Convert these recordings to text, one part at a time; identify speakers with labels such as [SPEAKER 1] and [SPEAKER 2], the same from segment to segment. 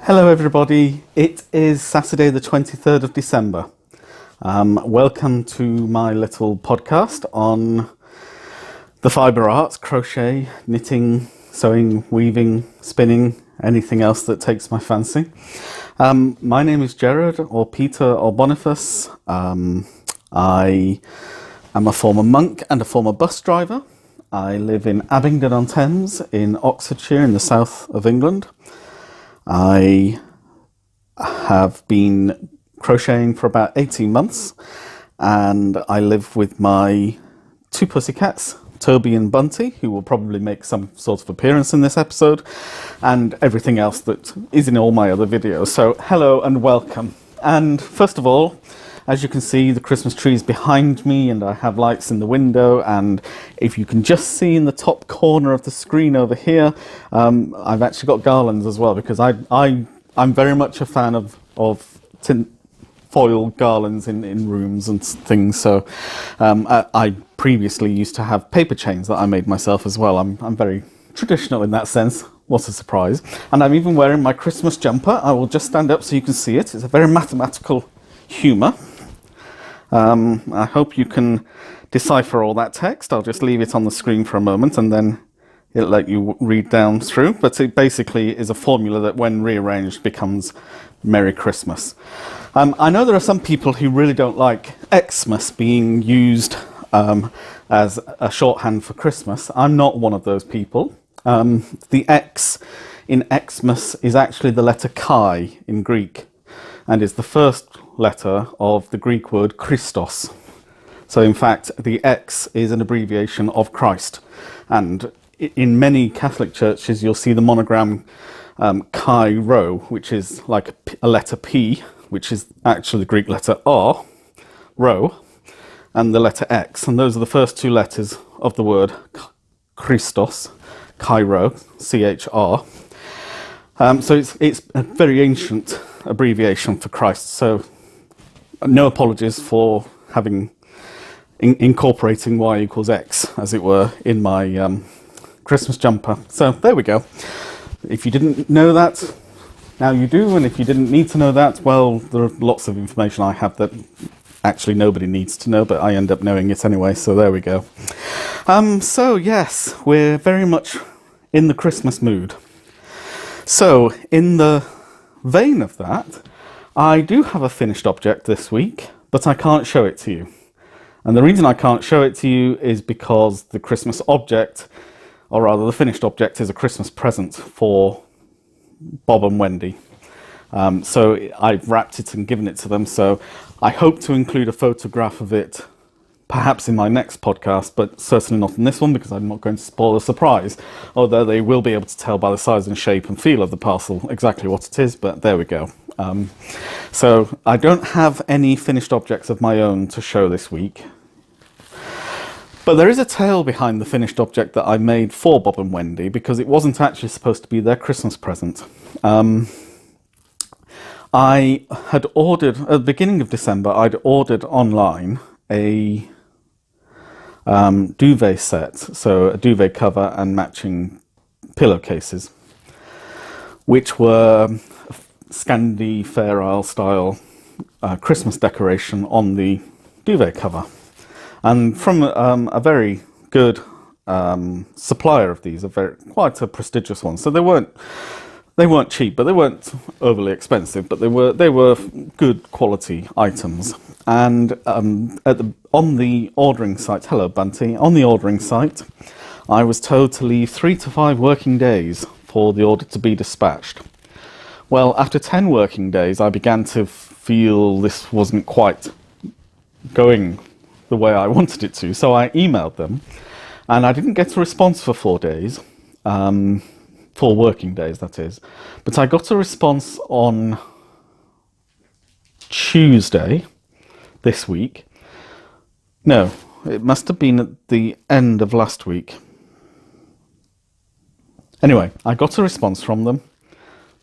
[SPEAKER 1] Hello everybody, it is Saturday the 23rd of December. Welcome to my little podcast on the fibre arts, crochet, knitting, sewing, weaving, spinning, anything else that takes my fancy. My name is Gerard, or Peter, or Boniface. I am a former monk and a former bus driver. I live in Abingdon-on-Thames in Oxfordshire in the south of England. I have been crocheting for about 18 months and I live with my two pussycats, Toby and Bunty, who will probably make some sort of appearance in this episode, and everything else that is in all my other videos. So hello and welcome. And first of all, as you can see, the Christmas tree is behind me and I have lights in the window, and if you can just see in the top corner of the screen over here, I've actually got garlands as well, because I'm very much a fan of tin foil garlands in rooms and things. So I previously used to have paper chains that I made myself as well. I'm very traditional in that sense. What a surprise. And I'm even wearing my Christmas jumper. I will just stand up so you can see it. It's a very mathematical humour. I hope you can decipher all that text. I'll just leave it on the screen for a moment and then it'll let you read down through. But it basically is a formula that when rearranged becomes Merry Christmas. I know there are some people who really don't like XMAS being used as a shorthand for Christmas. I'm not one of those people. The X in XMAS is actually the letter chi in Greek and is the first letter of the Greek word Christos. So in fact, the X is an abbreviation of Christ. And in many Catholic churches, you'll see the monogram Chi Rho, which is like a letter P, which is actually the Greek letter R, Rho, and the letter X. And those are the first two letters of the word Christos, Chi Rho, C-H-R. So it's a very ancient abbreviation for Christ. So no apologies for having incorporating Y equals X, as it were, in my Christmas jumper. So there we go. If you didn't know that, now you do, and if you didn't need to know that, well, there are lots of information I have that actually nobody needs to know, but I end up knowing it anyway, so there we go. So yes, we're very much in the Christmas mood. So in the vein of that, I do have a finished object this week, but I can't show it to you. And the reason I can't show it to you is because the Christmas object, or rather the finished object, is a Christmas present for Bob and Wendy. So I've wrapped it and given it to them, so I hope to include a photograph of it perhaps in my next podcast, but certainly not in this one, because I'm not going to spoil the surprise, although they will be able to tell by the size and shape and feel of the parcel exactly what it is, but there we go. So I don't have any finished objects of my own to show this week, but there is a tale behind the finished object that I made for Bob and Wendy, because it wasn't actually supposed to be their Christmas present. I had ordered, at the beginning of December, I'd ordered online a duvet set, so a duvet cover and matching pillowcases, which were Scandi Fair Isle style Christmas decoration on the duvet cover, and from a very good supplier of these, quite a prestigious one. So they weren't cheap, but they weren't overly expensive, but they were good quality items. And on the ordering site, hello Bunty, on the ordering site, I was told to leave 3 to 5 working days for the order to be dispatched. Well, after 10 working days, I began to feel this wasn't quite going the way I wanted it to, so I emailed them, and I didn't get a response for 4 days. 4 working days, that is. But I got a response on Tuesday this week. No, it must have been at the end of last week. Anyway, I got a response from them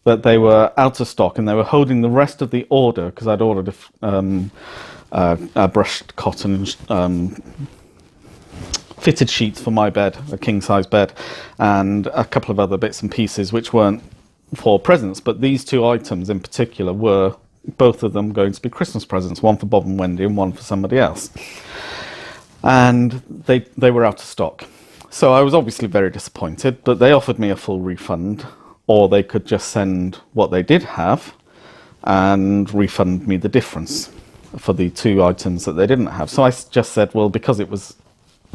[SPEAKER 1] that they were out of stock and they were holding the rest of the order, because I'd ordered a brushed cotton fitted sheets for my bed, a king-size bed, and a couple of other bits and pieces which weren't for presents, but these two items in particular were both of them going to be Christmas presents, one for Bob and Wendy and one for somebody else. And they were out of stock. So I was obviously very disappointed, but they offered me a full refund, or they could just send what they did have and refund me the difference for the two items that they didn't have. So I just said, well, because it was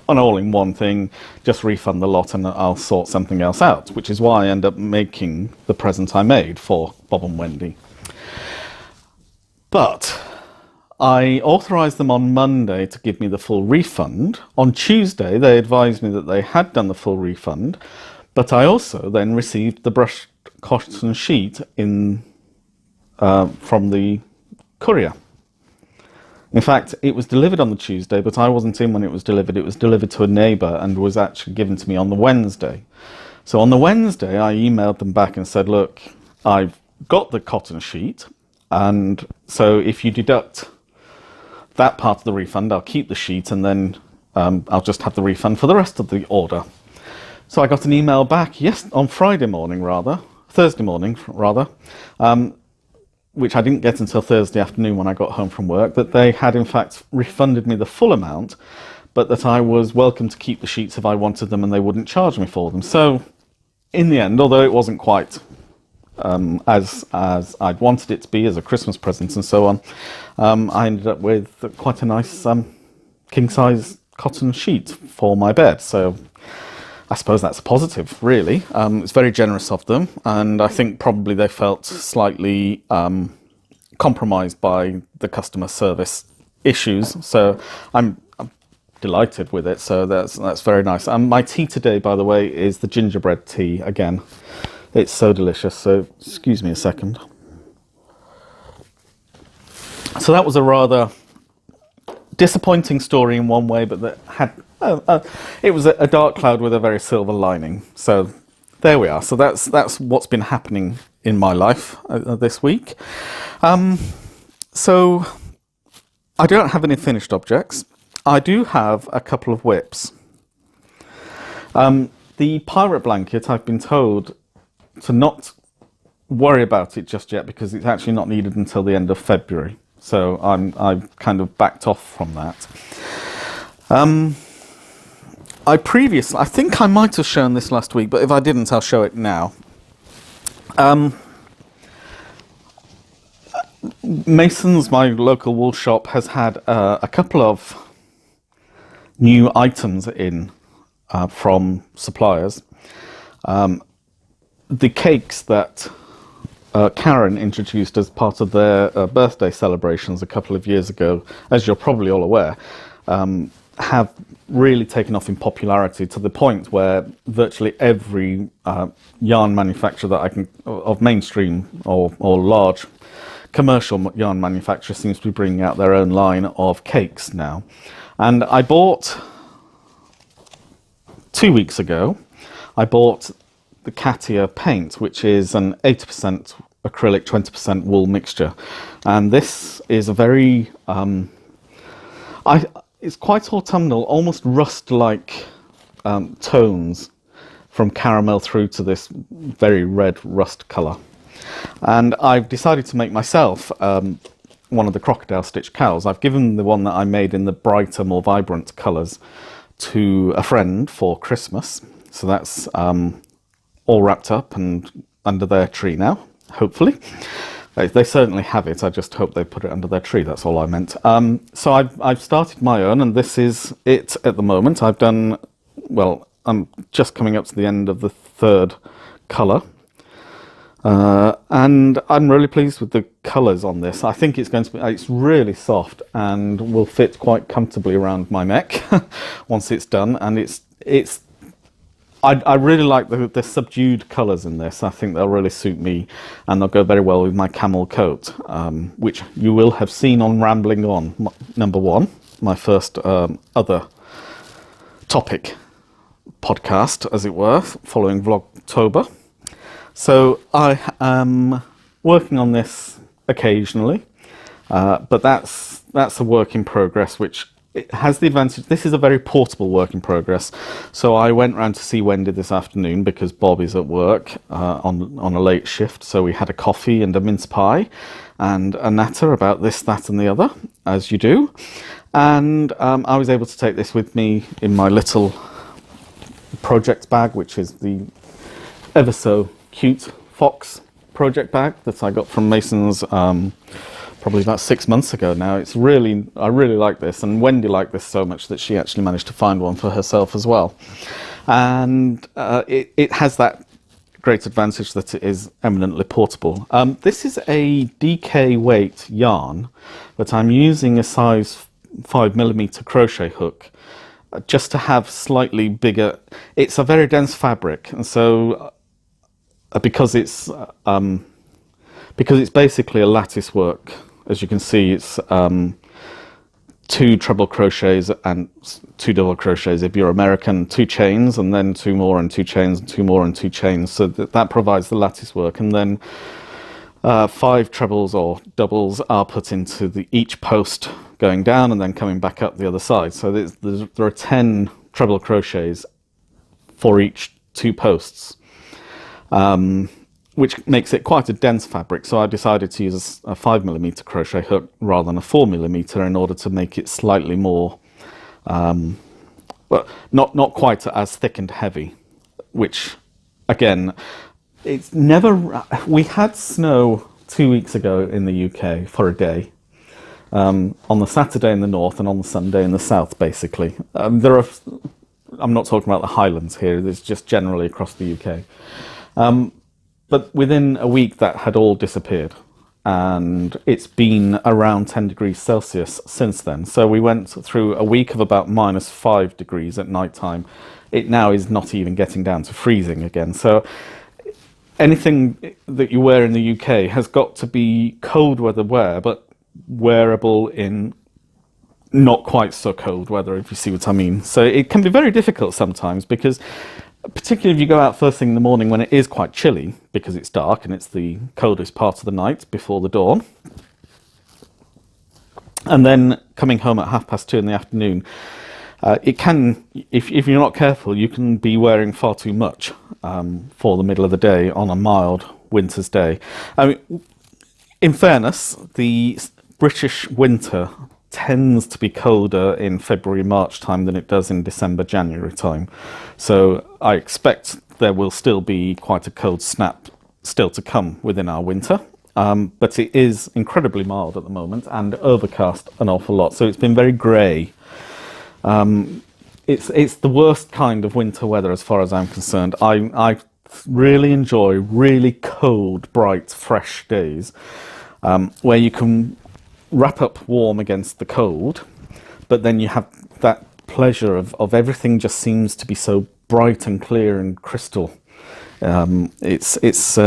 [SPEAKER 1] an all-in-one thing, just refund the lot and I'll sort something else out, which is why I end up making the present I made for Bob and Wendy. But I authorised them on Monday to give me the full refund. On Tuesday, they advised me that they had done the full refund, but I also then received the brushed cotton sheet from the courier. In fact, it was delivered on the Tuesday, but I wasn't in when it was delivered. It was delivered to a neighbour and was actually given to me on the Wednesday. So on the Wednesday, I emailed them back and said, look, I've got the cotton sheet, and so if you deduct that part of the refund, I'll keep the sheet, and then I'll just have the refund for the rest of the order. So I got an email back, on Thursday morning rather, which I didn't get until Thursday afternoon when I got home from work, that they had in fact refunded me the full amount, but that I was welcome to keep the sheets if I wanted them and they wouldn't charge me for them. So in the end, although it wasn't quite as I'd wanted it to be as a Christmas present and so on, I ended up with quite a nice king-size cotton sheet for my bed. So I suppose that's a positive, really. It's very generous of them, and I think probably they felt slightly compromised by the customer service issues. So I'm delighted with it. So that's very nice. My tea today, by the way, is the gingerbread tea again. It's so delicious. So excuse me a second. So that was a rather disappointing story in one way, but that had it was a dark cloud with a very silver lining. So there we are. So that's what's been happening in my life this week. So I don't have any finished objects. I do have a couple of whips. The pirate blanket, I've been told to not worry about it just yet because it's actually not needed until the end of February. So I've kind of backed off from that. I think I might have shown this last week, but if I didn't, I'll show it now. Mason's, my local wool shop, has had a couple of new items in from suppliers. The cakes that Karen introduced as part of their birthday celebrations a couple of years ago, as you're probably all aware, have really taken off in popularity to the point where virtually every yarn manufacturer that I can, of mainstream or large commercial yarn manufacturer, seems to be bringing out their own line of cakes now. And I bought, 2 weeks ago, I bought the Katia paint, which is an 80% acrylic, 20% wool mixture. And this is a very, it's quite autumnal, almost rust-like tones from caramel through to this very red rust colour. And I've decided to make myself one of the crocodile stitch cows. I've given the one that I made in the brighter, more vibrant colours to a friend for Christmas. So that's all wrapped up and under their tree now, hopefully. They certainly have it. I just hope they put it under their tree. That's all I meant. So I've started my own, and this is it at the moment. I've done, well, I'm just coming up to the end of the third colour. And I'm really pleased with the colours on this. I think it's going to be, it's really soft and will fit quite comfortably around my neck once it's done. And I really like the subdued colours in this. I think they'll really suit me, and they'll go very well with my camel coat, which you will have seen on Rambling On, number 1, my first other topic podcast, as it were, following Vlogtober. So I am working on this occasionally, but that's a work in progress, which it has the advantage, this is a very portable work in progress. So I went round to see Wendy this afternoon because Bob is at work on a late shift. So we had a coffee and a mince pie and a natter about this, that and the other, as you do. And I was able to take this with me in my little project bag, which is the ever so cute fox project bag that I got from Mason's probably about 6 months ago now. I really like this, and Wendy liked this so much that she actually managed to find one for herself as well. And it has that great advantage that it is eminently portable. This is a DK weight yarn, but I'm using a size 5mm crochet hook just to have slightly bigger. It's a very dense fabric, and so because it's basically a lattice work, as you can see, it's 2 treble crochets and 2 double crochets if you're American, 2 chains, and then 2 more and 2 chains and 2 more and 2 chains. So that provides the lattice work, and then 5 trebles or doubles are put into each post going down and then coming back up the other side. So there are 10 treble crochets for each 2 posts, which makes it quite a dense fabric. So I decided to use a 5mm crochet hook rather than a 4mm in order to make it slightly more, well, not quite as thick and heavy, which again, it's never, we had snow 2 weeks ago in the UK for a day, on the Saturday in the north and on the Sunday in the south, basically. I'm not talking about the Highlands here, it's just generally across the UK. But within a week that had all disappeared, and it's been around 10 degrees Celsius since then. So we went through a week of about -5 degrees at night time. It now is not even getting down to freezing again. So anything that you wear in the UK has got to be cold weather wear, but wearable in not quite so cold weather, if you see what I mean. So it can be very difficult sometimes, because particularly if you go out first thing in the morning when it is quite chilly, because it's dark and it's the coldest part of the night before the dawn, and then coming home at 2:30 in the afternoon, it can, if you're not careful, you can be wearing far too much for the middle of the day on a mild winter's day. I mean, in fairness, the British winter tends to be colder in February, March time than it does in December, January time. So I expect there will still be quite a cold snap still to come within our winter. But it is incredibly mild at the moment and overcast an awful lot. So it's been very grey. It's the worst kind of winter weather as far as I'm concerned. I really enjoy really cold, bright, fresh days where you can wrap up warm against the cold, but then you have that pleasure of everything just seems to be so bright and clear and crystal. It's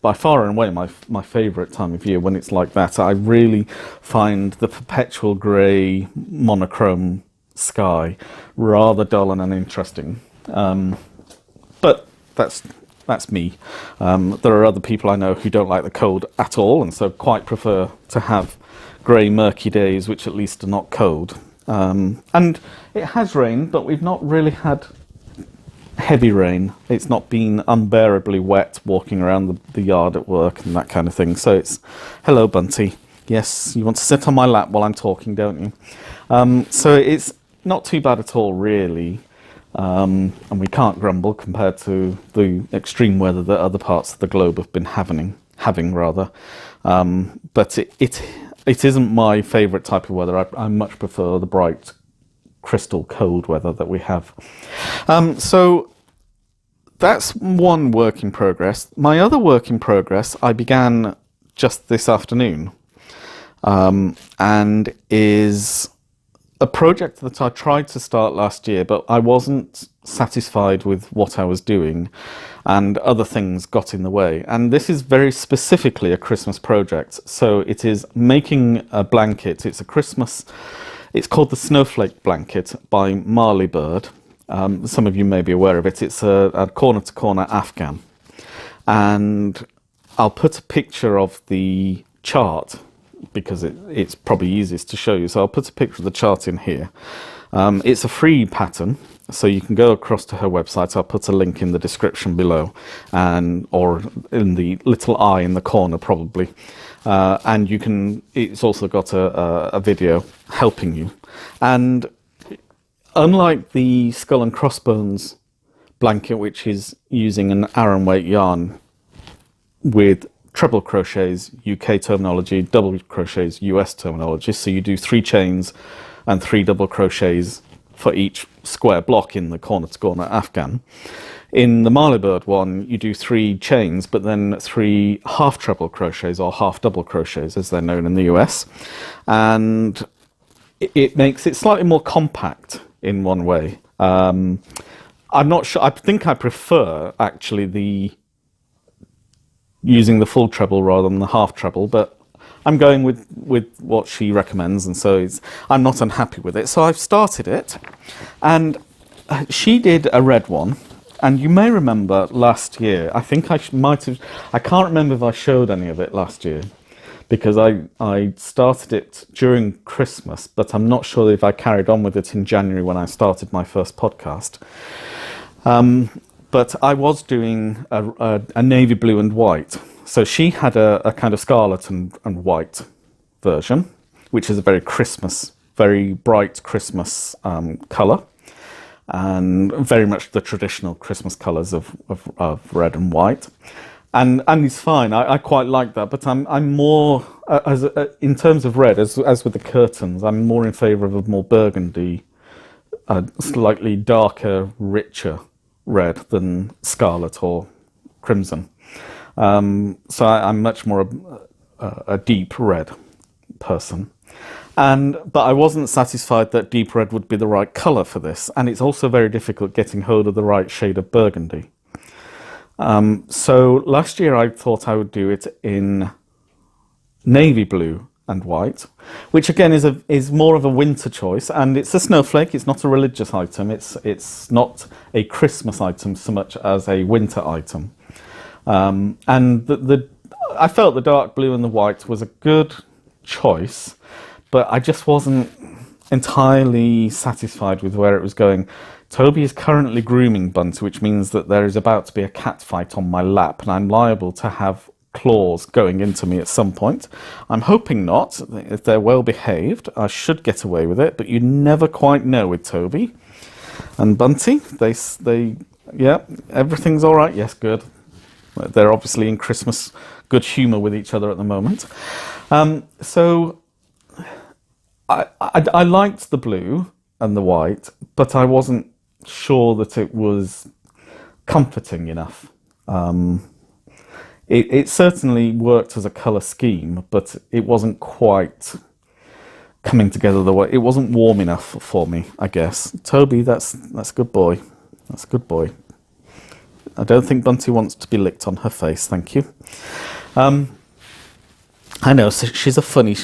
[SPEAKER 1] by far and away my favourite time of year when it's like that. I really find the perpetual grey monochrome sky rather dull and uninteresting. But that's me. There are other people I know who don't like the cold at all, and so quite prefer to have grey, murky days which at least are not cold. And it has rained, but we've not really had heavy rain. It's not been unbearably wet walking around the yard at work and that kind of thing. So it's, hello Bunty. Yes, you want to sit on my lap while I'm talking, don't you? So it's not too bad at all, really. And we can't grumble compared to the extreme weather that other parts of the globe have been having. But it isn't my favourite type of weather. I much prefer the bright, crystal cold weather that we have. So that's one work in progress. My other work in progress I began just this afternoon, and is a project that I tried to start last year, but I wasn't satisfied with what I was doing and other things got in the way. And this is very specifically a Christmas project. So it is making a blanket. It's called the Snowflake Blanket by Marley Bird. Some of you may be aware of it. It's a corner-to-corner Afghan. And I'll put a picture of the chart because it's probably easiest to show you. So I'll put a picture of the chart in here. It's a free pattern, so you can go across to her website. I'll put a link in the description below, or in the little eye in the corner probably. And you can. It's also got a video helping you. And unlike the Skull and Crossbones blanket, which is using an Aran weight yarn with treble crochets, UK terminology, double crochets, US terminology. So you do 3 chains and 3 double crochets for each square block in the corner to corner afghan. In the Marley Bird one, you do 3 chains, but then 3 half treble crochets or half double crochets, as they're known in the US. And it makes it slightly more compact in one way. I'm not sure. I think I prefer actually using the full treble rather than the half treble, but I'm going with what she recommends, and so I'm not unhappy with it. So I've started it, and she did a red one, and you may remember last year, I think I can't remember if I showed any of it last year, because I started it during Christmas, but I'm not sure if I carried on with it in January when I started my first podcast. But I was doing a navy blue and white. So she had a kind of scarlet and white version, which is a very bright Christmas colour, and very much the traditional Christmas colours of red and white. And it's fine. I quite like that, but I'm more in terms of red, as with the curtains, I'm more in favour of a more burgundy, slightly darker, richer red than scarlet or crimson. So I'm much more a deep red person. But I wasn't satisfied that deep red would be the right colour for this, and it's also very difficult getting hold of the right shade of burgundy. So last year I thought I would do it in navy blue and white, which again is more of a winter choice, and it's a snowflake. It's not a religious item. It's not a Christmas item so much as a winter item. And I felt the dark blue and the white was a good choice, but I just wasn't entirely satisfied with where it was going. Toby is currently grooming Bunty, which means that there is about to be a cat fight on my lap, and I'm liable to have claws going into me at some point. I'm hoping not. If they're well behaved, I should get away with it, but you never quite know with Toby and Bunty. Yeah, everything's all right. Yes, good. They're obviously in Christmas good humour with each other at the moment. So I liked the blue and the white, but I wasn't sure that it was comforting enough. It certainly worked as a colour scheme, but it wasn't quite coming together the way. It wasn't warm enough for me, I guess. Toby, that's a good boy. That's a good boy. I don't think Bunty wants to be licked on her face, thank you. I know, she's a funny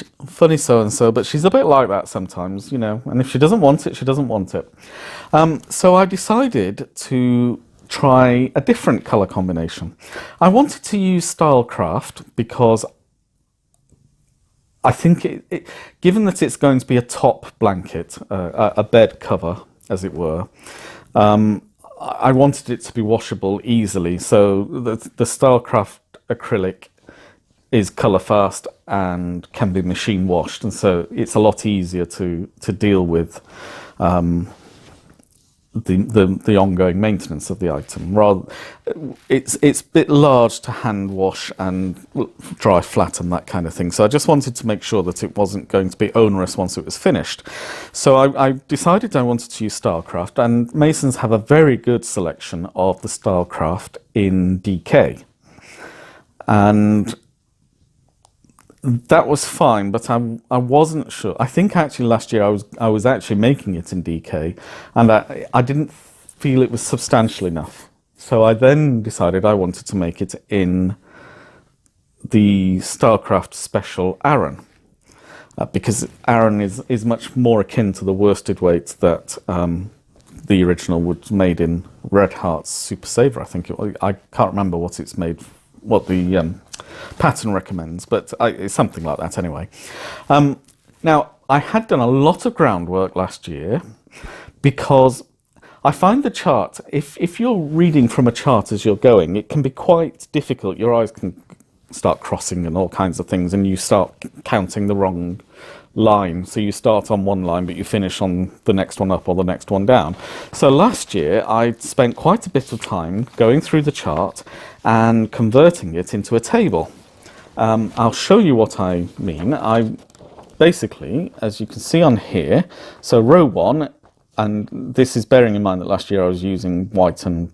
[SPEAKER 1] so-and-so, but she's a bit like that sometimes, you know, and if she doesn't want it, she doesn't want it. So I decided to try a different colour combination. I wanted to use Stylecraft because I think, given that it's going to be a top blanket, a bed cover, as it were, I wanted it to be washable easily. So the Stylecraft acrylic is colour fast and can be machine washed, and so it's a lot easier to deal with the ongoing maintenance of the item. It's a bit large to hand wash and dry flat and that kind of thing. So I just wanted to make sure that it wasn't going to be onerous once it was finished. So I decided I wanted to use Stylecraft, and Masons have a very good selection of the Stylecraft in DK. And that was fine, but I wasn't sure. I think actually last year I was actually making it in DK, and I didn't feel it was substantial enough. So I then decided I wanted to make it in the Stylecraft Special Aran, because Aran is much more akin to the worsted weight that the original was made in Red Heart's Super Saver. I think I can't remember what it's made pattern recommends, but it's something like that anyway. Now, I had done a lot of groundwork last year because I find the chart, if you're reading from a chart as you're going, it can be quite difficult. Your eyes can start crossing and all kinds of things, and you start counting the wrong line. So you start on one line, but you finish on the next one up or the next one down. So last year, I spent quite a bit of time going through the chart and converting it into a table. I'll show you what I mean. Basically, as you can see on here, so row 1, and this is bearing in mind that last year I was using white and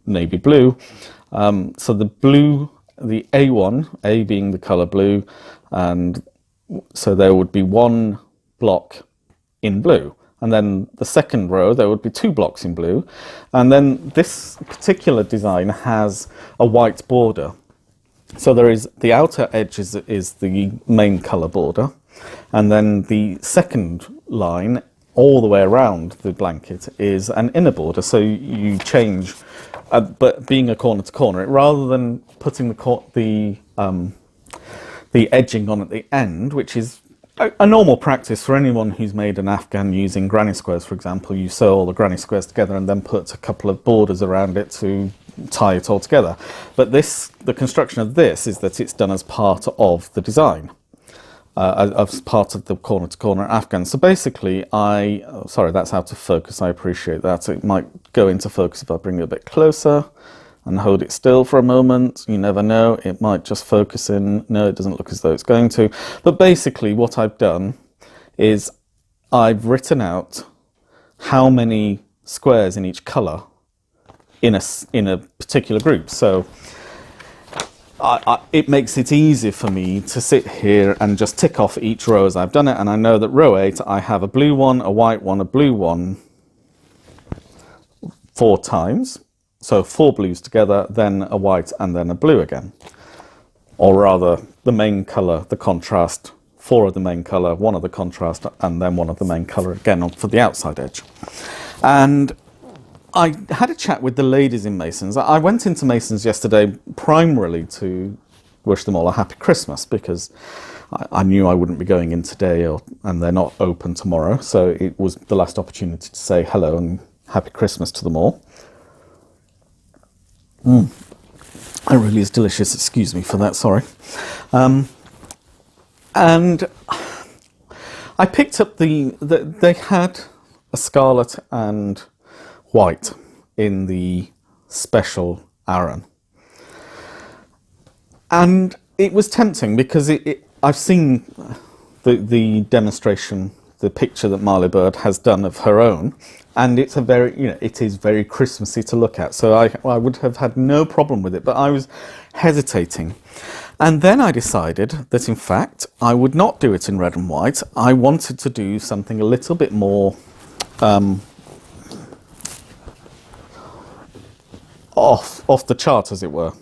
[SPEAKER 1] navy blue. So the blue, the A1, A being the colour blue, and so there would be one block in blue. And then the second row, there would be 2 blocks in blue. And then this particular design has a white border. So there is, the outer edge is the main colour border. And then the second line, all the way around the blanket, is an inner border. So you change, but being a corner to corner, rather than putting the edging on at the end, which is a normal practice for anyone who's made an Afghan using granny squares, for example. You sew all the granny squares together and then put a couple of borders around it to tie it all together. But the construction of this is that it's done as part of the design. As part of the corner-to-corner Afghan. So basically, sorry, that's out of focus, I appreciate that. It might go into focus if I bring it a bit closer and hold it still for a moment. You never know, it might just focus in. No, it doesn't look as though it's going to. But basically, what I've done is I've written out how many squares in each colour in a particular group. So it makes it easier for me to sit here and just tick off each row as I've done it, and I know that row 8 I have a blue one, a white one, a blue one 4 times, so 4 blues together, then a white and then a blue again, or rather the main colour, the contrast, 4 of the main colour, 1 of the contrast, and then 1 of the main colour again for the outside edge. And I had a chat with the ladies in Masons. I went into Masons yesterday primarily to wish them all a happy Christmas, because I knew I wouldn't be going in today, and they're not open tomorrow. So it was the last opportunity to say hello and happy Christmas to them all. It really is delicious. Excuse me for that, sorry. And I picked up they had a scarlet and white in the special Aran, and it was tempting because I've seen the demonstration, the picture that Marley Bird has done of her own, and it's it is very Christmassy to look at, so I would have had no problem with it, but I was hesitating. And then I decided that in fact I would not do it in red and white. I wanted to do something a little bit more off the chart, as it were.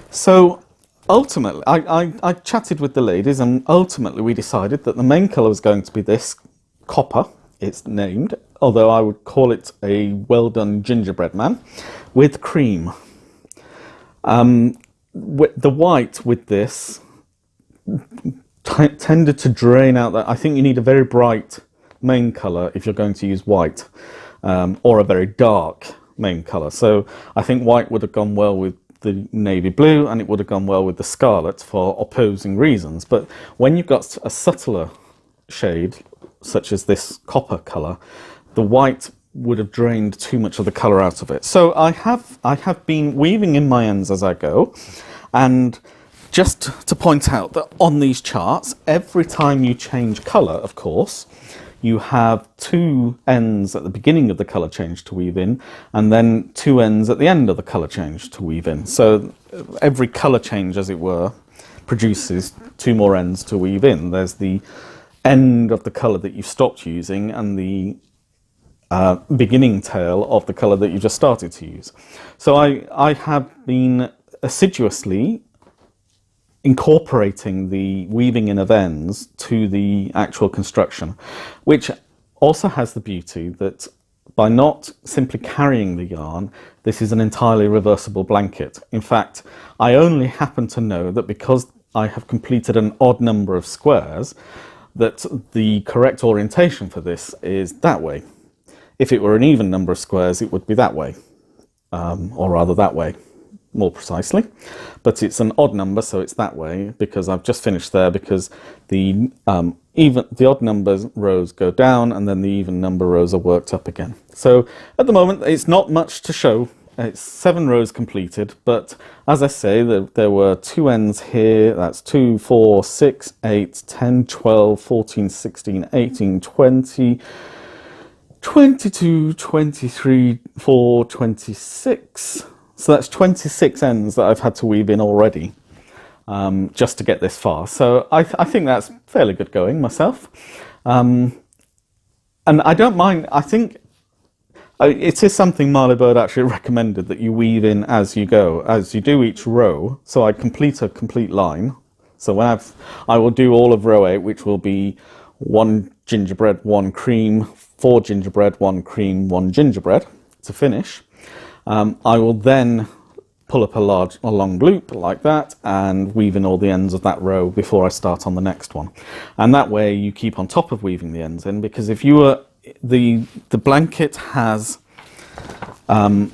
[SPEAKER 1] So ultimately, I chatted with the ladies, and ultimately we decided that the main colour was going to be this copper. It's named, although I would call it a well done gingerbread man with cream. The white with this tended to drain out that. I think you need a very bright main colour if you're going to use white, or a very dark main colour. So I think white would have gone well with the navy blue, and it would have gone well with the scarlet for opposing reasons. But when you've got a subtler shade, such as this copper colour, the white would have drained too much of the colour out of it. So I have been weaving in my ends as I go, and just to point out that on these charts, every time you change colour, of course, you have 2 ends at the beginning of the colour change to weave in, and then 2 ends at the end of the colour change to weave in. So every colour change, as it were, produces 2 more ends to weave in. There's the end of the colour that you've stopped using, and the beginning tail of the colour that you just started to use. So I have been assiduously incorporating the weaving in of ends to the actual construction, which also has the beauty that by not simply carrying the yarn, this is an entirely reversible blanket. In fact, I only happen to know that because I have completed an odd number of squares, that the correct orientation for this is that way. If it were an even number of squares, it would be that way, or rather that way, more precisely. But it's an odd number, so it's that way, because I've just finished there, because the odd numbers rows go down, and then the even number rows are worked up again. So at the moment, it's not much to show. It's 7 rows completed, but as I say, there were 2 ends here. That's 2, 4, 6, 8, 10, 12, 14, 16, 18, 20, 22, 23, 4, 26. So that's 26 ends that I've had to weave in already, just to get this far. So I think that's fairly good going myself. And I don't mind, I think it is something Marley Bird actually recommended, that you weave in as you go, as you do each row. So I complete a complete line. So when I will do all of row 8, which will be 1 gingerbread, 1 cream, 4 gingerbread, 1 cream, 1 gingerbread to finish. I will then pull up a long loop like that and weave in all the ends of that row before I start on the next one. And that way you keep on top of weaving the ends in, because if you were, the blanket has,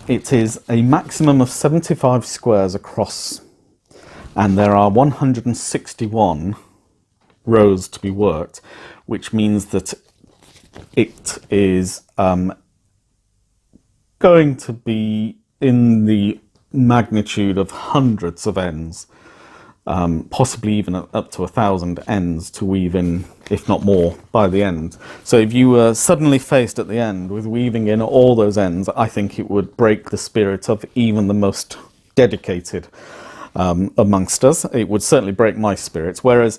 [SPEAKER 1] it is a maximum of 75 squares across, and there are 161 rows to be worked, which means that it is going to be in the magnitude of hundreds of ends, possibly even up to 1,000 ends to weave in, if not more, by the end. So if you were suddenly faced at the end with weaving in all those ends, I think it would break the spirit of even the most dedicated amongst us. It would certainly break my spirits, whereas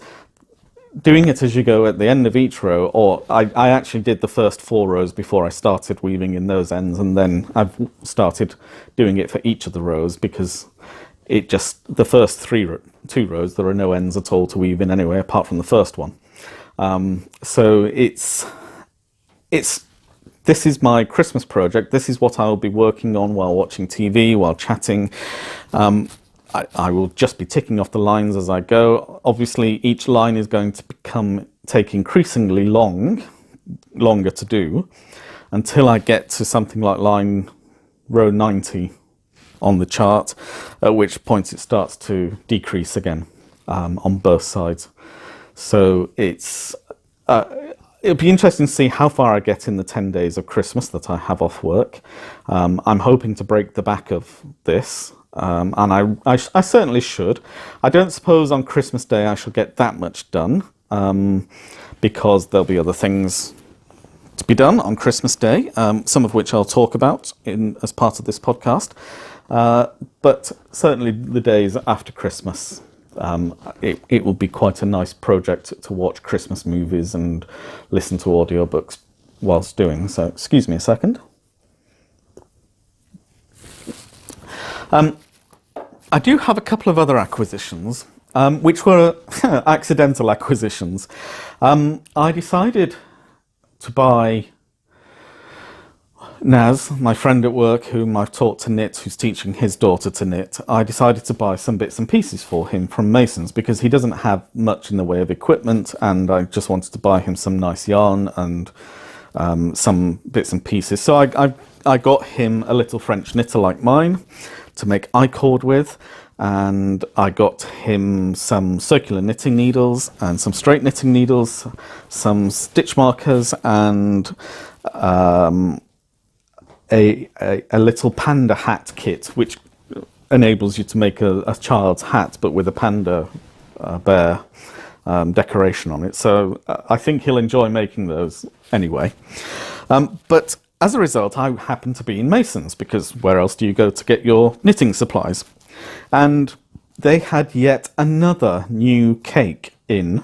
[SPEAKER 1] doing it as you go at the end of each row, or I actually did the first 4 rows before I started weaving in those ends, and then I've started doing it for each of the rows, because it just, the first 2 rows, there are no ends at all to weave in anyway, apart from the first one. So this is my Christmas project. This is what I'll be working on while watching TV, while chatting. I will just be ticking off the lines as I go. Obviously, each line is going to take increasingly longer to do, until I get to something like row 90 on the chart, at which point it starts to decrease again on both sides. So it'll be interesting to see how far I get in the 10 days of Christmas that I have off work. I'm hoping to break the back of this. And I certainly should. I don't suppose on Christmas Day I shall get that much done, because there'll be other things to be done on Christmas Day, some of which I'll talk about as part of this podcast. But certainly the days after Christmas, it will be quite a nice project to watch Christmas movies and listen to audiobooks whilst doing. So excuse me a second. I do have a couple of other acquisitions, which were accidental acquisitions. I decided to buy Naz, my friend at work, whom I've taught to knit, who's teaching his daughter to knit. I decided to buy some bits and pieces for him from Masons, because he doesn't have much in the way of equipment, and I just wanted to buy him some nice yarn and some bits and pieces. So I got him a little French knitter like mine to make I-cord with, and I got him some circular knitting needles and some straight knitting needles, some stitch markers, and a little panda hat kit, which enables you to make a child's hat, but with a panda bear decoration on it. So I think he'll enjoy making those anyway. But as a result, I happen to be in Masons, because where else do you go to get your knitting supplies? And they had yet another new cake in,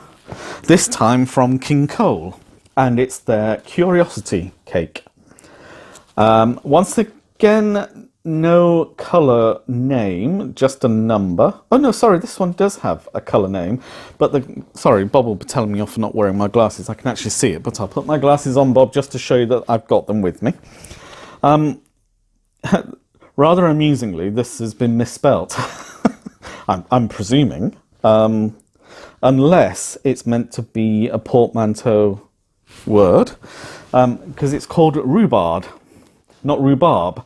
[SPEAKER 1] this time from King Cole, and it's their Curiosity cake. Once again, no colour name, just a number. Oh no, sorry, this one does have a colour name, but sorry, Bob will be telling me off for not wearing my glasses. I can actually see it, but I'll put my glasses on, Bob, just to show you that I've got them with me. Rather amusingly, this has been misspelt. I'm presuming, unless it's meant to be a portmanteau word, because it's called rhubarb, not rhubarb.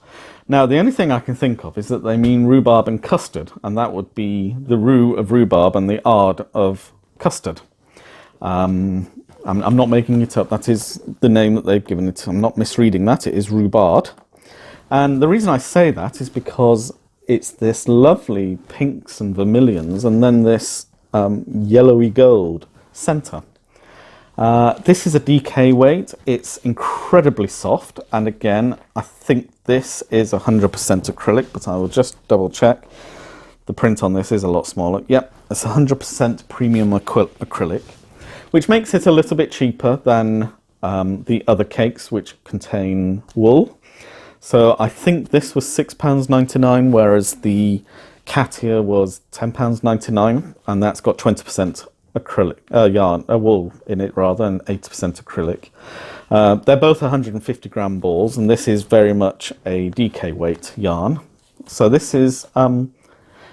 [SPEAKER 1] Now, the only thing I can think of is that they mean rhubarb and custard, and that would be the rue of rhubarb and the ard of custard. I'm not making it up. That is the name that they've given it. I'm not misreading that. It is rhubarb. And the reason I say that is because it's this lovely pinks and vermilions and then this yellowy gold centre. This is a DK weight. It's incredibly soft, and again, I think this is 100% acrylic, but I will just double check. The print on this is a lot smaller. Yep, it's 100% premium acrylic, which makes it a little bit cheaper than the other cakes which contain wool. So I think this was £6.99, whereas the cat here was £10.99, and that's got 20% acrylic wool in it rather, and 80% acrylic. They're both 150 gram balls, and this is very much a DK weight yarn. So this is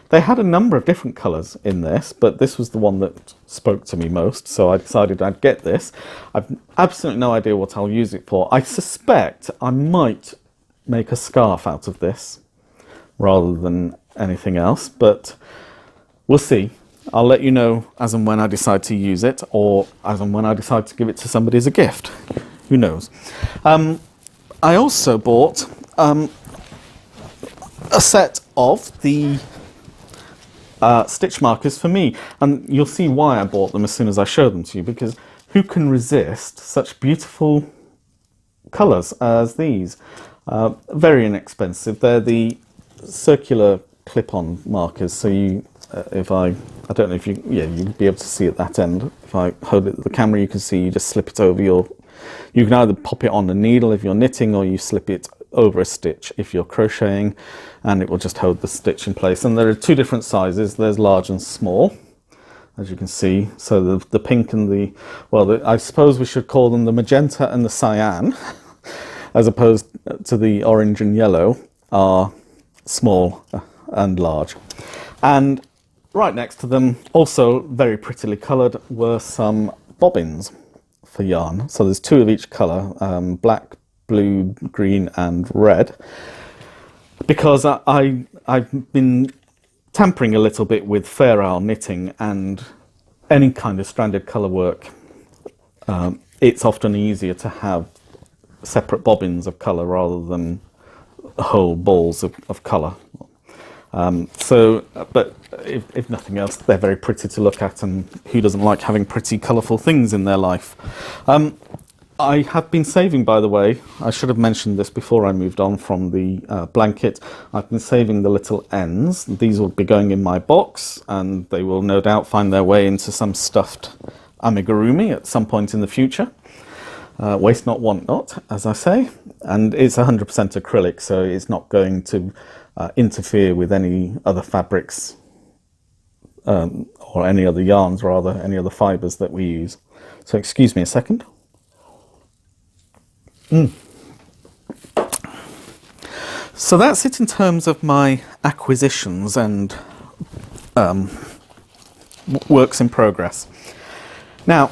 [SPEAKER 1] they had a number of different colors in this, but this was the one that spoke to me most, so I decided I'd get this. I've absolutely no idea what I'll use it for. I suspect I might make a scarf out of this rather than anything else, but we'll see. I'll let you know as and when I decide to use it, or as and when I decide to give it to somebody as a gift. Who knows? I also bought a set of the stitch markers for me, and you'll see why I bought them as soon as I show them to you, because who can resist such beautiful colours as these? Very inexpensive. They're the circular clip-on markers, so you I don't know if you'd be able to see at that end. If I hold it at the camera, you can see you just slip it over you can either pop it on a needle if you're knitting, or you slip it over a stitch if you're crocheting, and it will just hold the stitch in place. And there are two different sizes. There's large and small, as you can see. So the pink and I suppose we should call them the magenta and the cyan, as opposed to the orange and yellow, are small and large. And right next to them, also very prettily coloured, were some bobbins for yarn. So there's two of each colour, black, blue, green and red, because I've been tampering a little bit with Fair Isle knitting, and any kind of stranded colour work, it's often easier to have separate bobbins of colour rather than whole balls of colour. But if nothing else, they're very pretty to look at, and who doesn't like having pretty, colourful things in their life? I have been saving, by the way, I should have mentioned this before I moved on from the blanket. I've been saving the little ends. These will be going in my box, and they will no doubt find their way into some stuffed amigurumi at some point in the future. Waste not, want not, as I say. And it's 100% acrylic, so it's not going to interfere with any other fabrics, or any other yarns, rather, any other fibres that we use. So excuse me a second. So that's it in terms of my acquisitions and works in progress. Now,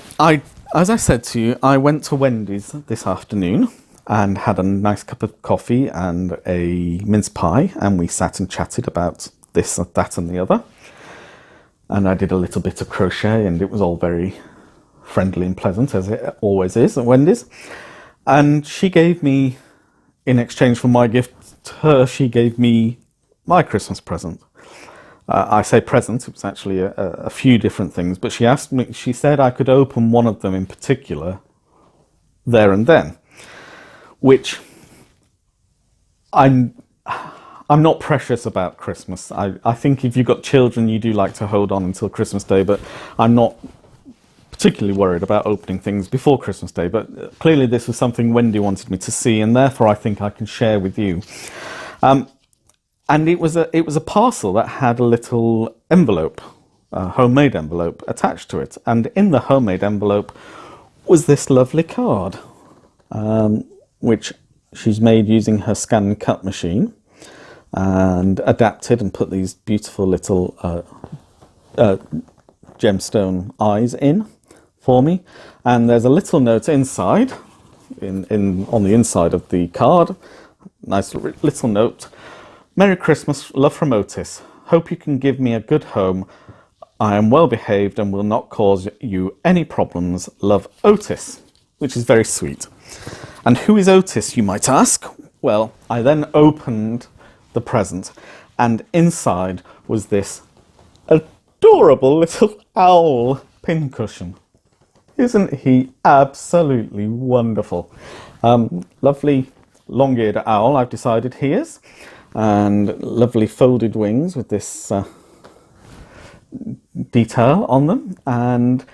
[SPEAKER 1] as I said to you, I went to Wendy's this afternoon and had a nice cup of coffee and a mince pie, and we sat and chatted about this, that and the other. And I did a little bit of crochet, and it was all very friendly and pleasant, as it always is at Wendy's. And she gave me, in exchange for my gift to her, she gave me my Christmas present. I say present, it was actually a few different things, but she said I could open one of them in particular there and then, which I'm not precious about Christmas. I think if you've got children, you do like to hold on until Christmas Day, but I'm not particularly worried about opening things before Christmas Day. But clearly this was something Wendy wanted me to see, and therefore I think I can share with you. And it was a parcel that had a little envelope, a homemade envelope attached to it, and in the homemade envelope was this lovely card, which she's made using her scan and cut machine, and adapted and put these beautiful little gemstone eyes in for me. And there's a little note inside, on the inside of the card, nice little note. Merry Christmas, love from Otis. Hope you can give me a good home. I am well behaved and will not cause you any problems. Love, Otis, which is very sweet. And who is Otis, you might ask? Well, I then opened the present, and inside was this adorable little owl pincushion. Isn't he absolutely wonderful? Lovely long-eared owl, I've decided he is, and lovely folded wings with this detail on them. And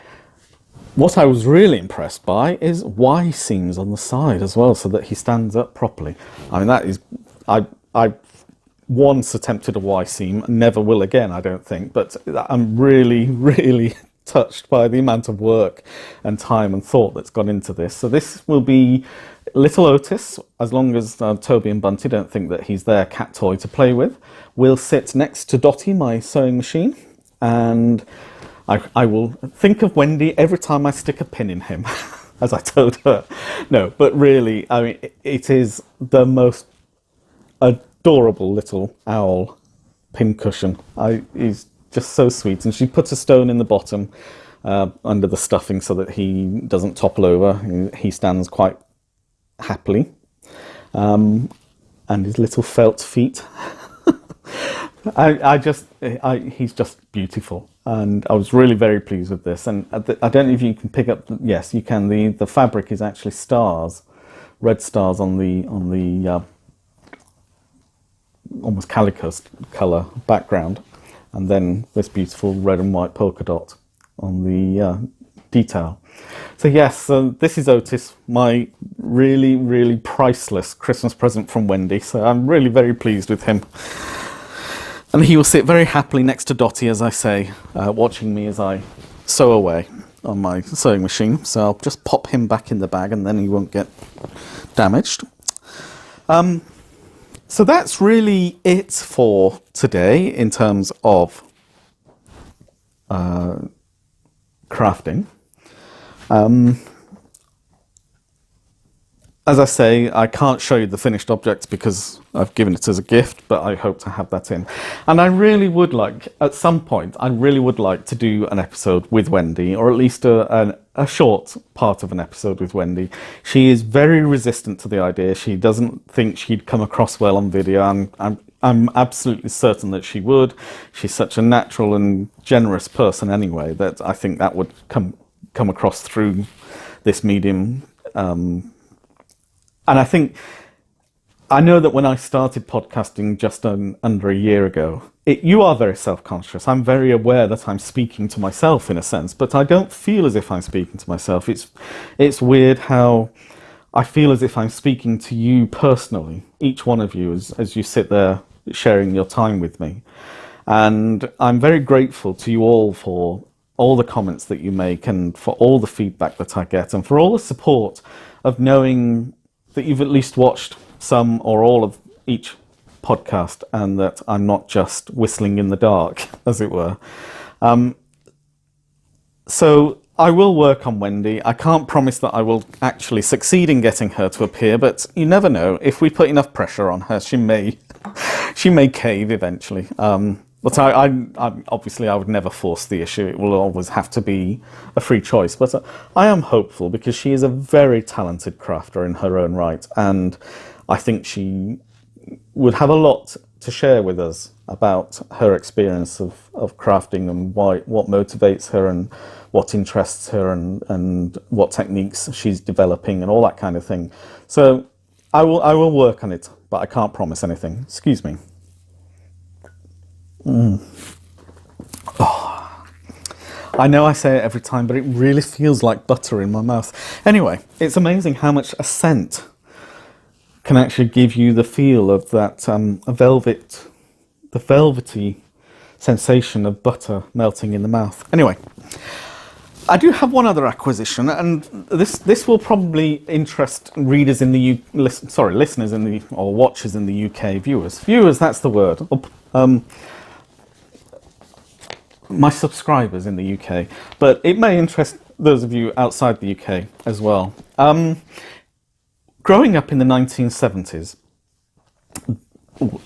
[SPEAKER 1] what I was really impressed by is Y seams on the side as well, so that he stands up properly. I mean, that is, I once attempted a Y seam, never will again, I don't think, but I'm really, really touched by the amount of work and time and thought that's gone into this. So this will be little Otis, as long as Toby and Bunty don't think that he's their cat toy to play with. We'll sit next to Dotty, my sewing machine, and I will think of Wendy every time I stick a pin in him, as I told her. No, but really, I mean, it is the most adorable little owl pincushion. He's just so sweet. And she put a stone in the bottom under the stuffing so that he doesn't topple over. He stands quite happily. And his little felt feet. He's just beautiful. And I was really very pleased with this. And I don't know if you can pick up, yes, you can. The fabric is actually stars, red stars on the almost calico colour background. And then this beautiful red and white polka dot on the detail. So yes, this is Otis, my really, really priceless Christmas present from Wendy. So I'm really very pleased with him. And he will sit very happily next to Dotty, as I say, watching me as I sew away on my sewing machine. So I'll just pop him back in the bag and then he won't get damaged. So that's really it for today in terms of crafting. As I say, I can't show you the finished objects because I've given it as a gift, but I hope to have that in. And I really would like, at some point, I really would like to do an episode with Wendy, or at least a short part of an episode with Wendy. She is very resistant to the idea. She doesn't think she'd come across well on video. I'm absolutely certain that she would. She's such a natural and generous person anyway, that I think that would come across through this medium. And I know that when I started podcasting just under a year ago, you are very self-conscious. I'm very aware that I'm speaking to myself in a sense, but I don't feel as if I'm speaking to myself. It's weird how I feel as if I'm speaking to you personally, each one of you, as you sit there sharing your time with me. And I'm very grateful to you all for all the comments that you make and for all the feedback that I get and for all the support of knowing that you've at least watched some or all of each podcast and that I'm not just whistling in the dark, as it were. So I will work on Wendy. I can't promise that I will actually succeed in getting her to appear, but you never know. If we put enough pressure on her, she may cave eventually. But I obviously I would never force the issue. It will always have to be a free choice. But I am hopeful because she is a very talented crafter in her own right, and I think she would have a lot to share with us about her experience of crafting and what motivates her and what interests her and what techniques she's developing and all that kind of thing. So I will work on it, but I can't promise anything. Excuse me. Oh. I know I say it every time, but it really feels like butter in my mouth. Anyway, it's amazing how much a scent can actually give you the feel of that the velvety sensation of butter melting in the mouth. Anyway, I do have one other acquisition, and this will probably interest readers in the listeners in the or watchers in the UK, viewers. That's the word. My subscribers in the UK, but it may interest those of you outside the UK as well. Growing up in the 1970s,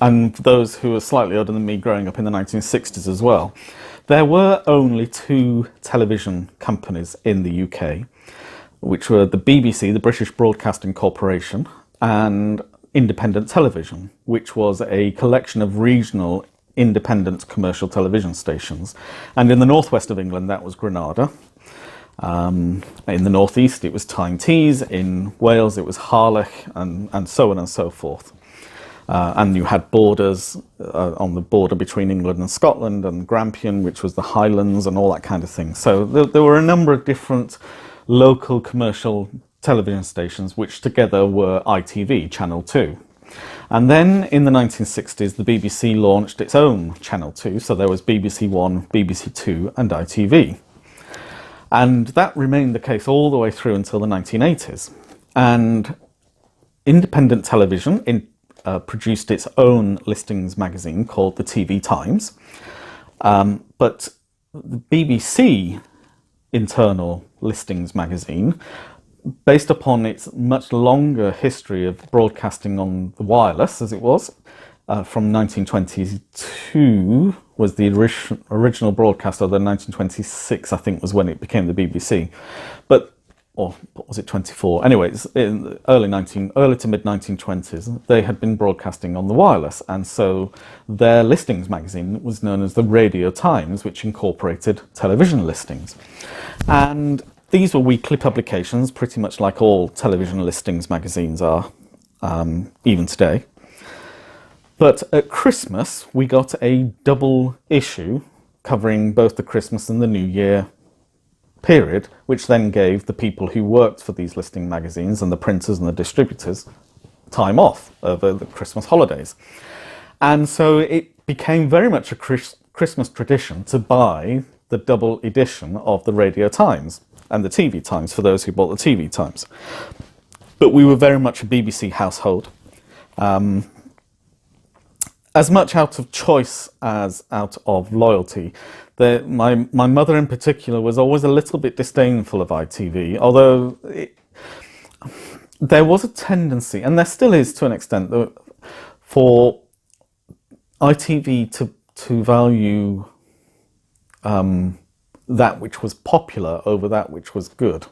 [SPEAKER 1] and for those who are slightly older than me, growing up in the 1960s as well, there were only two television companies in the UK, which were the BBC, the British Broadcasting Corporation, and Independent Television, which was a collection of regional independent commercial television stations. And in the northwest of England, that was Granada. In the northeast, it was Tyne Tees. In Wales, it was Harlech, and so on and so forth. And you had borders on the border between England and Scotland, and Grampian, which was the Highlands, and all that kind of thing. So there were a number of different local commercial television stations, which together were ITV, Channel 2. And then in the 1960s, the BBC launched its own Channel 2. So there was BBC One, BBC Two, and ITV. And that remained the case all the way through until the 1980s. And independent television produced its own listings magazine called the TV Times. But the BBC internal listings magazine, based upon its much longer history of broadcasting on the wireless, as it was, from 1922 was the original broadcast, although 1926 I think was when it became the BBC. But, or was it 24? Anyways, in the early to mid 1920s, they had been broadcasting on the wireless, and so their listings magazine was known as the Radio Times, which incorporated television listings. And these were weekly publications, pretty much like all television listings magazines are, even today. But at Christmas, we got a double issue covering both the Christmas and the New Year period, which then gave the people who worked for these listing magazines and the printers and the distributors time off over the Christmas holidays. And so it became very much a Christmas tradition to buy the double edition of the Radio Times and the TV Times for those who bought the TV Times. But we were very much a BBC household, as much out of choice as out of loyalty. My mother in particular was always a little bit disdainful of ITV, although there was a tendency, and there still is to an extent, for ITV to value that which was popular over that which was good.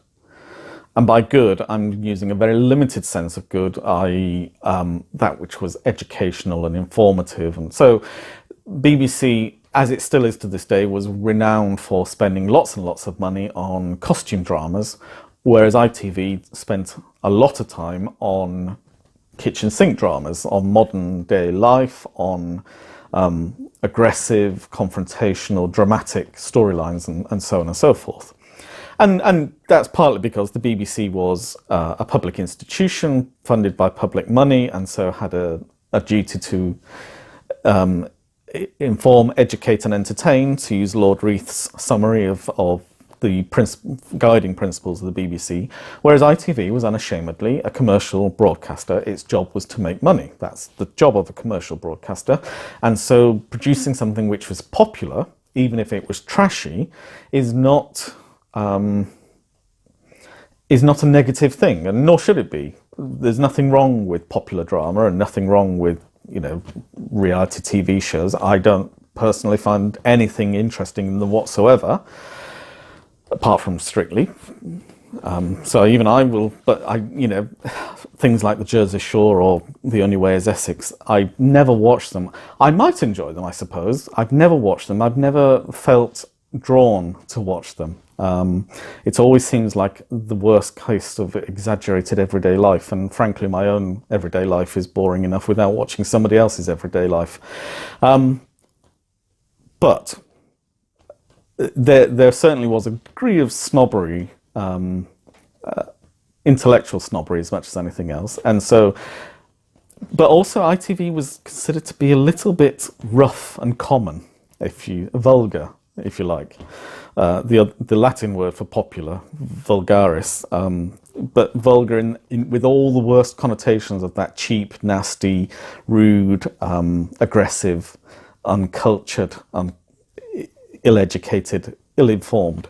[SPEAKER 1] And by good, I'm using a very limited sense of good, i.e. that which was educational and informative. And so BBC, as it still is to this day, was renowned for spending lots and lots of money on costume dramas, whereas ITV spent a lot of time on kitchen sink dramas, on modern day life, on aggressive, confrontational, dramatic storylines, and so on and so forth. And that's partly because the BBC was a public institution funded by public money, and so had a duty to inform, educate and entertain, to use Lord Reith's summary of the guiding principles of the BBC, whereas ITV was unashamedly a commercial broadcaster. Its job was to make money. That's the job of a commercial broadcaster. And so producing something which was popular, even if it was trashy, is not a negative thing, and nor should it be. There's nothing wrong with popular drama and nothing wrong with, reality TV shows. I don't personally find anything interesting in them whatsoever, apart from Strictly. So even I will, but things like The Jersey Shore or The Only Way is Essex, I never watched them. I might enjoy them, I suppose. I've never watched them. I've never felt drawn to watch them. It always seems like the worst case of exaggerated everyday life, and frankly my own everyday life is boring enough without watching somebody else's everyday life. But there certainly was a degree of snobbery, intellectual snobbery as much as anything else, and so, but also ITV was considered to be a little bit rough and common, vulgar, if you like. The Latin word for popular, vulgaris, but vulgar with all the worst connotations of that: cheap, nasty, rude, aggressive, uncultured, ill-educated, ill-informed.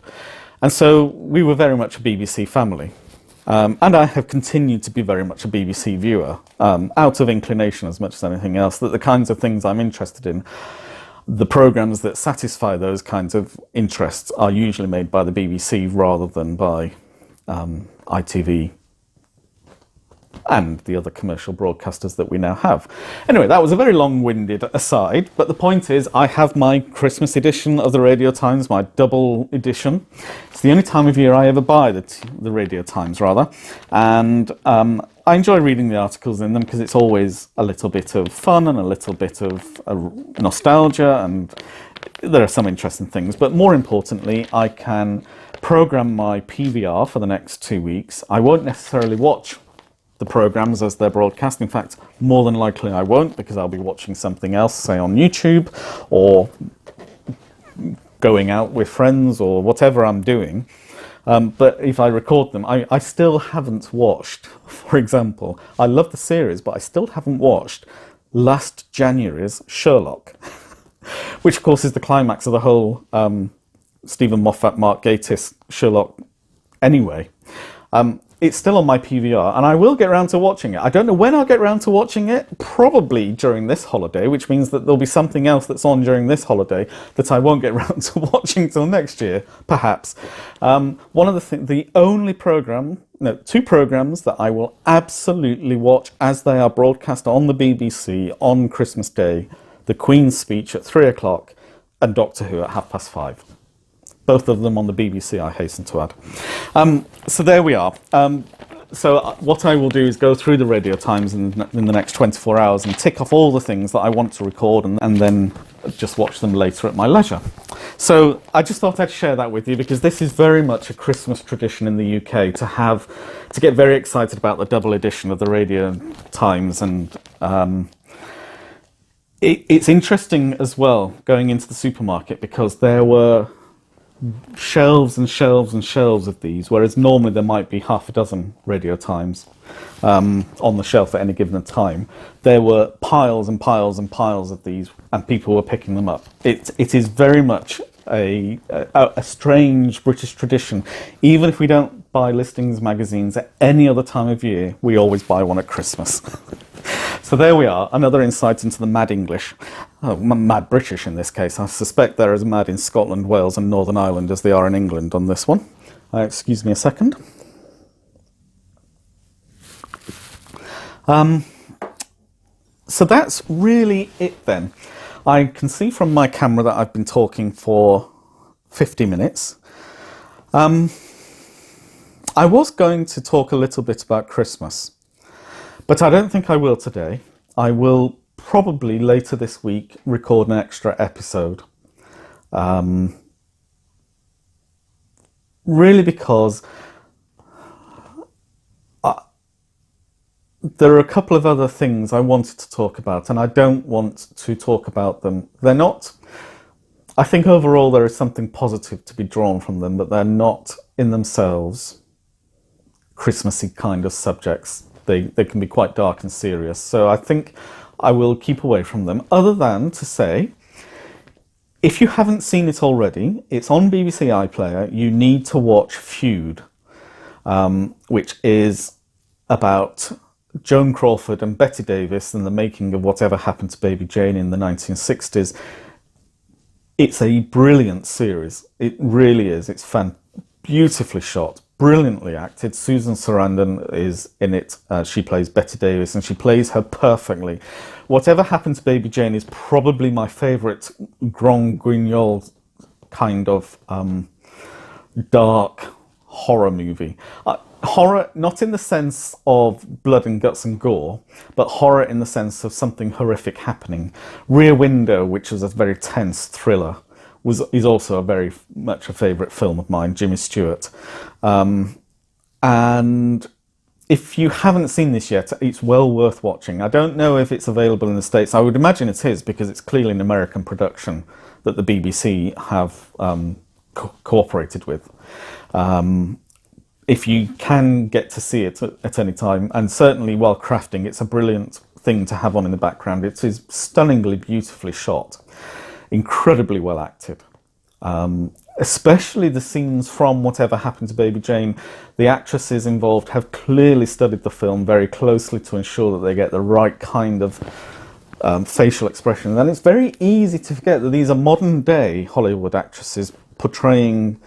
[SPEAKER 1] And so we were very much a BBC family. And I have continued to be very much a BBC viewer, out of inclination as much as anything else, that the kinds of things I'm interested in, the programmes that satisfy those kinds of interests, are usually made by the BBC rather than by ITV and the other commercial broadcasters that we now have. Anyway, that was a very long-winded aside, but the point is I have my Christmas edition of the Radio Times, my double edition. It's the only time of year I ever buy the Radio Times, rather, and I enjoy reading the articles in them because it's always a little bit of fun and a little bit of nostalgia, and there are some interesting things, but more importantly, I can program my PVR for the next 2 weeks. I won't necessarily watch the programmes as they're broadcast. In fact, more than likely I won't, because I'll be watching something else, say on YouTube, or going out with friends, or whatever I'm doing. But if I record them, I still haven't watched, for example, I love the series, but I still haven't watched last January's Sherlock, which of course is the climax of the whole Stephen Moffat, Mark Gatiss Sherlock anyway. It's still on my PVR, and I will get around to watching it. I don't know when I'll get around to watching it, probably during this holiday, which means that there'll be something else that's on during this holiday that I won't get around to watching till next year, perhaps. One of the only two programmes that I will absolutely watch as they are broadcast on the BBC on Christmas Day: The Queen's Speech at 3 o'clock and Doctor Who at 5:30. Both of them on the BBC, I hasten to add. So there we are. So what I will do is go through the Radio Times in the next 24 hours and tick off all the things that I want to record, and then just watch them later at my leisure. So I just thought I'd share that with you, because this is very much a Christmas tradition in the UK to get very excited about the double edition of the Radio Times. And it's interesting as well going into the supermarket, because there were shelves and shelves and shelves of these, whereas normally there might be half a dozen Radio Times on the shelf at any given time. There were piles and piles and piles of these, and people were picking them up. It is very much a strange British tradition. Even if we don't buy listings magazines at any other time of year, we always buy one at Christmas. So there we are, another insight into the mad English, mad British in this case. I suspect they're as mad in Scotland, Wales and Northern Ireland as they are in England on this one. Excuse me a second. So that's really it then. I can see from my camera that I've been talking for 50 minutes. I was going to talk a little bit about Christmas, but I don't think I will today. I will probably later this week record an extra episode. Really because there are a couple of other things I wanted to talk about, and I don't want to talk about them. They're not... I think overall there is something positive to be drawn from them, but they're not in themselves Christmassy kind of subjects. They can be quite dark and serious, so I think I will keep away from them, other than to say, if you haven't seen it already, it's on BBC iPlayer. You need to watch Feud, which is about Joan Crawford and Betty Davis and the making of Whatever Happened to Baby Jane in the 1960s. It's a brilliant series. It really is. It's beautifully shot, brilliantly acted. Susan Sarandon is in it. She plays Betty Davis, and she plays her perfectly. Whatever Happened to Baby Jane is probably my favourite Grand Guignol kind of dark horror movie. Horror, not in the sense of blood and guts and gore, but horror in the sense of something horrific happening. Rear Window, which is a very tense thriller, is also very much a favourite film of mine, Jimmy Stewart. And if you haven't seen this yet, it's well worth watching. I don't know if it's available in the States. I would imagine it is, because it's clearly an American production that the BBC have cooperated with. If you can get to see it at any time, and certainly while crafting, it's a brilliant thing to have on in the background. It is stunningly beautifully shot, incredibly well acted. Especially the scenes from Whatever Happened to Baby Jane. The actresses involved have clearly studied the film very closely to ensure that they get the right kind of facial expression. And it's very easy to forget that these are modern day Hollywood actresses portraying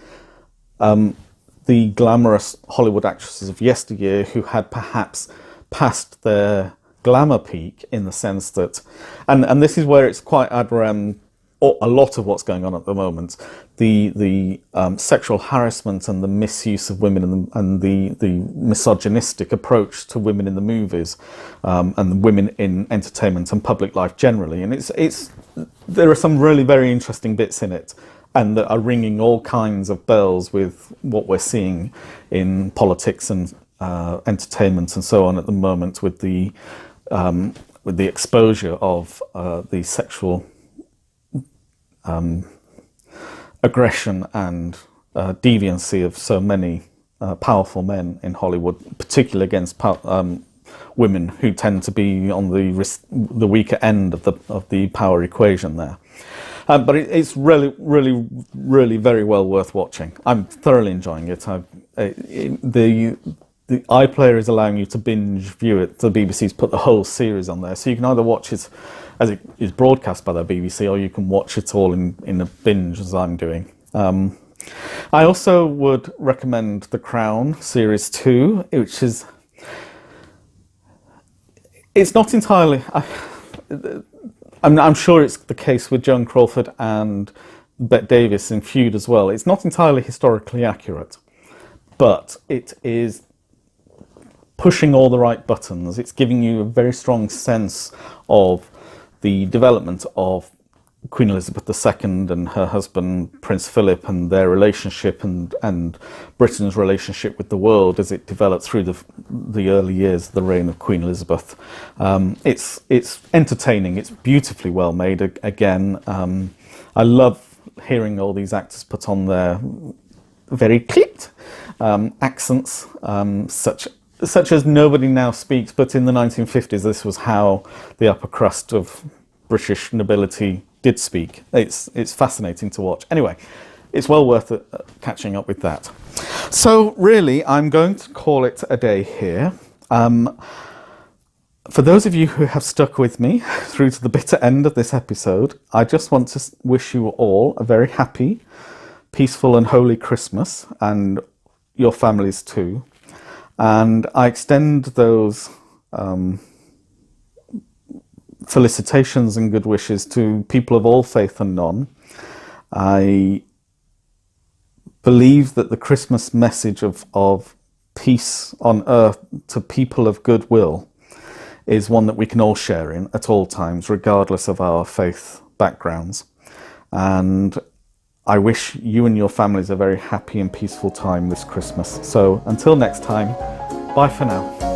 [SPEAKER 1] the glamorous Hollywood actresses of yesteryear who had perhaps passed their glamour peak, in the sense that, and this is where it's quite ad rem, a lot of what's going on at the moment, the sexual harassment and the misuse of women and the misogynistic approach to women in the movies, and the women in entertainment and public life generally. And there are some really very interesting bits in it, and that are ringing all kinds of bells with what we're seeing in politics and entertainment and so on at the moment, with the exposure of the sexual aggression and deviancy of so many powerful men in Hollywood, particularly against women who tend to be on the weaker end of the power equation there. But it's really, really, really very well worth watching. I'm thoroughly enjoying it. The iPlayer is allowing you to binge view it. The BBC's put the whole series on there, so you can either watch it as it is broadcast by the BBC, or you can watch it all in a binge, as I'm doing. I also would recommend The Crown Series 2, which is... It's not entirely... I'm sure it's the case with Joan Crawford and Bette Davis in Feud as well. It's not entirely historically accurate, but it is pushing all the right buttons. It's giving you a very strong sense of the development of Queen Elizabeth II and her husband Prince Philip, and their relationship and Britain's relationship with the world as it developed through the early years of the reign of Queen Elizabeth. It's entertaining. It's beautifully well made. Again, I love hearing all these actors put on their very clipped accents, such as nobody now speaks, but in the 1950s this was how the upper crust of British nobility did speak. It's fascinating to watch. Anyway, it's well worth catching up with that. So really, I'm going to call it a day here. For those of you who have stuck with me through to the bitter end of this episode, I just want to wish you all a very happy, peaceful and holy Christmas, and your families too. And I extend those felicitations and good wishes to people of all faith and none. I believe that the Christmas message of peace on earth to people of goodwill is one that we can all share in at all times, regardless of our faith backgrounds. And I wish you and your families a very happy and peaceful time this Christmas. So until next time, bye for now.